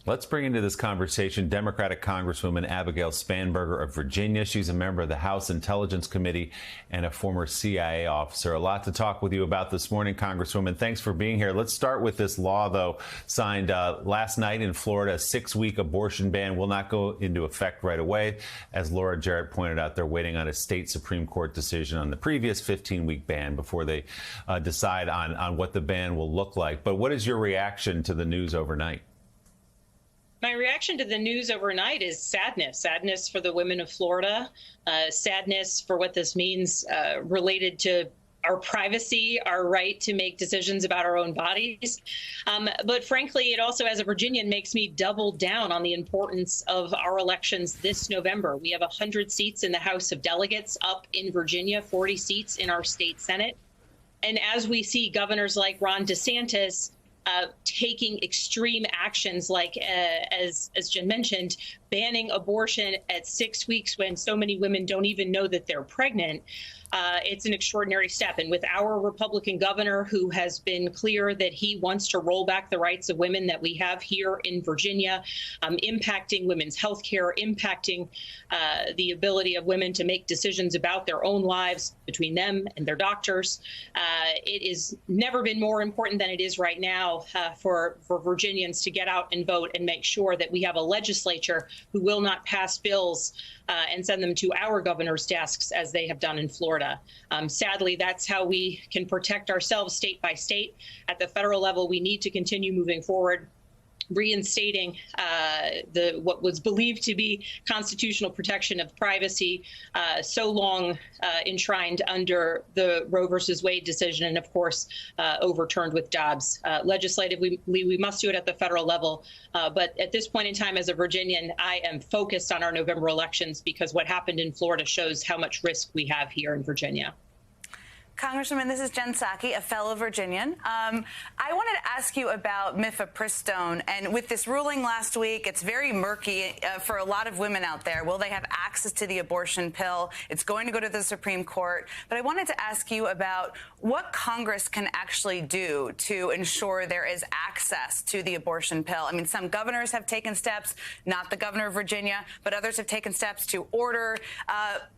Let's bring into this conversation Democratic Congresswoman Abigail Spanberger of Virginia. She's a member of the House Intelligence Committee and a former CIA officer. A lot to talk with you about this morning, Congresswoman. Thanks for being here. Let's start with this law, though, signed last night in Florida. A 6-week abortion ban will not go into effect right away. As Laura Jarrett pointed out, they're waiting on a state Supreme Court decision on the previous 15-week ban before they decide on what the ban will look like. But what is your reaction to the news overnight? My reaction to the news overnight is sadness. Sadness for the women of Florida, sadness for what this means related to our privacy, our right to make decisions about our own bodies. But frankly, it also, as a Virginian, makes me double down on the importance of our elections this November. We have 100 seats in the House of Delegates up in Virginia, 40 seats in our state Senate. And as we see governors like Ron DeSantis taking extreme actions like, as Jen mentioned, banning abortion at 6 weeks when so many women don't even know that they're pregnant, it's an extraordinary step. And with our Republican governor, who has been clear that he wants to roll back the rights of women that we have here in Virginia, impacting women's health care, impacting the ability of women to make decisions about their own lives between them and their doctors, it has never been more important than it is right now for Virginians to get out and vote and make sure that we have a legislature who will not pass bills and send them to our governor's desks as they have done in Florida. Sadly, that's how we can protect ourselves state by state. At the federal level, we need to continue moving forward, reinstating what was believed to be constitutional protection of privacy, so long enshrined under the Roe versus Wade decision, and of course overturned with Dobbs. Legislatively, we must do it at the federal level. But at this point in time, as a Virginian, I am focused on our November elections because what happened in Florida shows how much risk we have here in Virginia. Congresswoman, this is Jen Psaki, a fellow Virginian. I wanted to ask you about mifepristone. And with this ruling last week, it's very murky for a lot of women out there. Will they have access to the abortion pill? It's going to go to the Supreme Court. But I wanted to ask you about what Congress can actually do to ensure there is access to the abortion pill. I mean, some governors have taken steps, not the governor of Virginia, but others have taken steps to order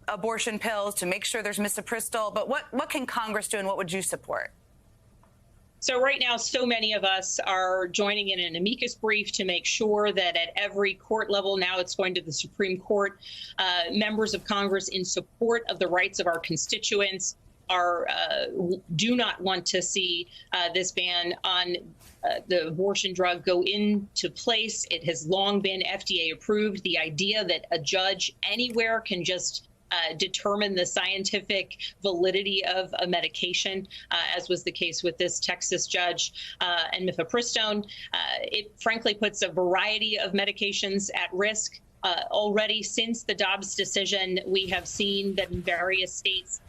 abortion pills to make sure there's mifepristone. But what can Congress do, and what would you support? So right now, so many of us are joining in an amicus brief to make sure that at every court level, now it's going to the Supreme Court, members of Congress in support of the rights of our constituents do not want to see this ban on the abortion drug go into place. It has long been FDA approved. The idea that a judge anywhere can just determine the scientific validity of a medication, as was the case with this Texas judge and mifepristone. It frankly puts a variety of medications at risk. Already since the Dobbs decision, we have seen that in various states,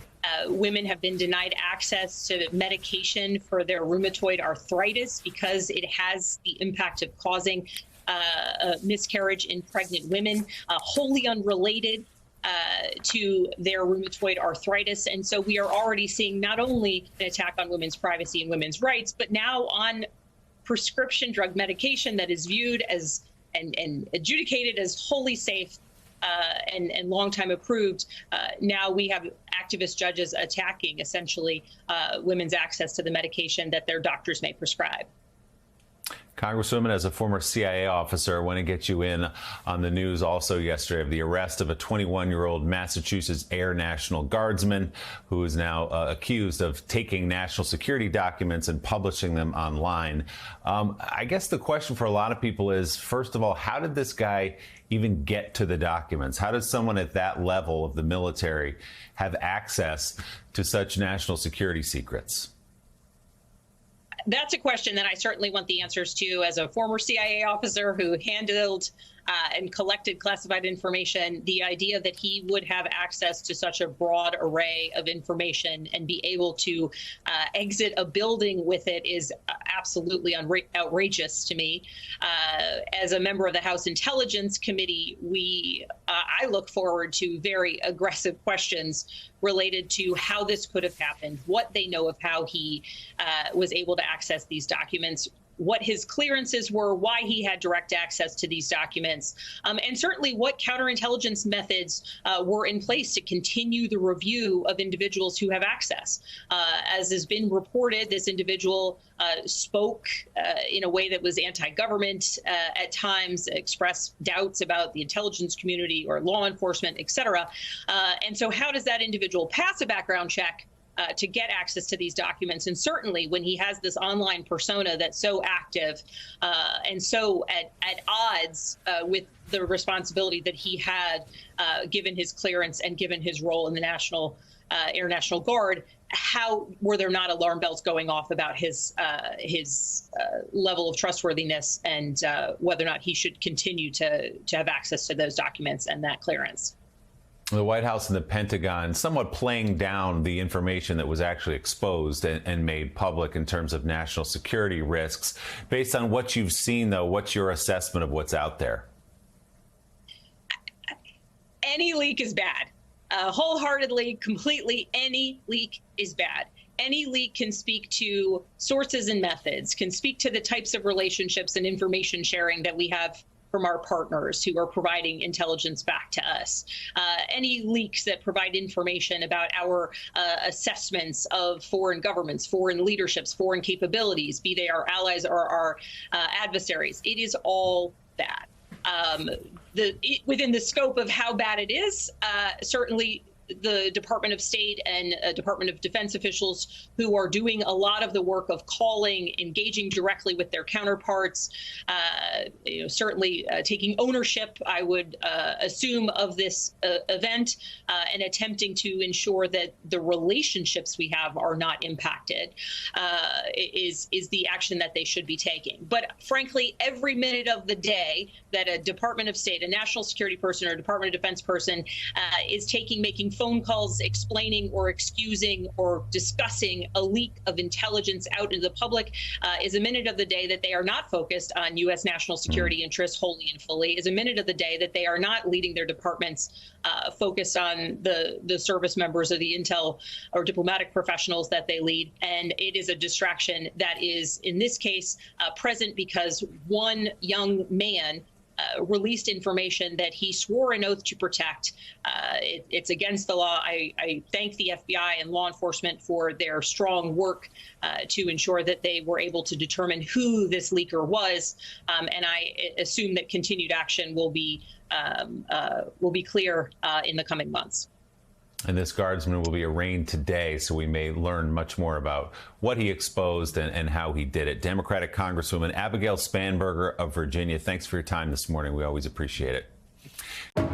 women have been denied access to medication for their rheumatoid arthritis because it has the impact of causing a miscarriage in pregnant women, wholly unrelated to their rheumatoid arthritis. And so we are already seeing not only an attack on women's privacy and women's rights, but now on prescription drug medication that is viewed as and adjudicated as wholly safe and long time approved. Now we have activist judges attacking essentially women's access to the medication that their doctors may prescribe. Congresswoman, as a former CIA officer, I want to get you in on the news also yesterday of the arrest of a 21-year-old Massachusetts Air National Guardsman who is now accused of taking national security documents and publishing them online. I guess the question for a lot of people is, first of all, how did this guy even get to the documents? How does someone at that level of the military have access to such national security secrets? That's a question that I certainly want the answers to as a former CIA officer who handled and collected classified information. The idea that he would have access to such a broad array of information and be able to exit a building with it is absolutely outrageous to me. As a member of the House Intelligence Committee, I look forward to very aggressive questions related to how this could have happened, what they know of how he was able to access these documents, what his clearances were, why he had direct access to these documents, and certainly what counterintelligence methods were in place to continue the review of individuals who have access. As has been reported, this individual spoke in a way that was anti-government at times, expressed doubts about the intelligence community or law enforcement, et cetera. And so how does that individual pass a background check to get access to these documents? And certainly when he has this online persona that's so active and so at odds with the responsibility that he had given his clearance and given his role in the Air National Guard, how were there not alarm bells going off about his level of trustworthiness and whether or not he should continue to have access to those documents and that clearance? The White House and the Pentagon somewhat playing down the information that was actually exposed and made public in terms of national security risks. Based on what you've seen, though, what's your assessment of what's out there? Any leak is bad. Wholeheartedly, completely, any leak is bad. Any leak can speak to sources and methods, can speak to the types of relationships and information sharing that we have from our partners who are providing intelligence back to us. Any leaks that provide information about our assessments of foreign governments, foreign leaderships, foreign capabilities, be they our allies or our adversaries, it is all bad. Within the scope of how bad it is, certainly the Department of State and Department of Defense officials who are doing a lot of the work of calling, engaging directly with their counterparts, certainly taking ownership, I would assume, of this event and attempting to ensure that the relationships we have are not impacted is the action that they should be taking. But frankly, every minute of the day that a Department of State, a national security person or a Department of Defense person is making phone calls explaining or excusing or discussing a leak of intelligence out into the public is a minute of the day that they are not focused on U.S. national security interests wholly and fully, is a minute of the day that they are not leading their departments focused on the service members of the intel or diplomatic professionals that they lead. And it is a distraction that is, in this case, present because one young man released information that he swore an oath to protect. It's against the law. I thank the FBI and law enforcement for their strong work to ensure that they were able to determine who this leaker was. And I assume that continued action will be clear in the coming months. And this guardsman will be arraigned today, so we may learn much more about what he exposed and how he did it. Democratic Congresswoman Abigail Spanberger of Virginia, thanks for your time this morning. We always appreciate it.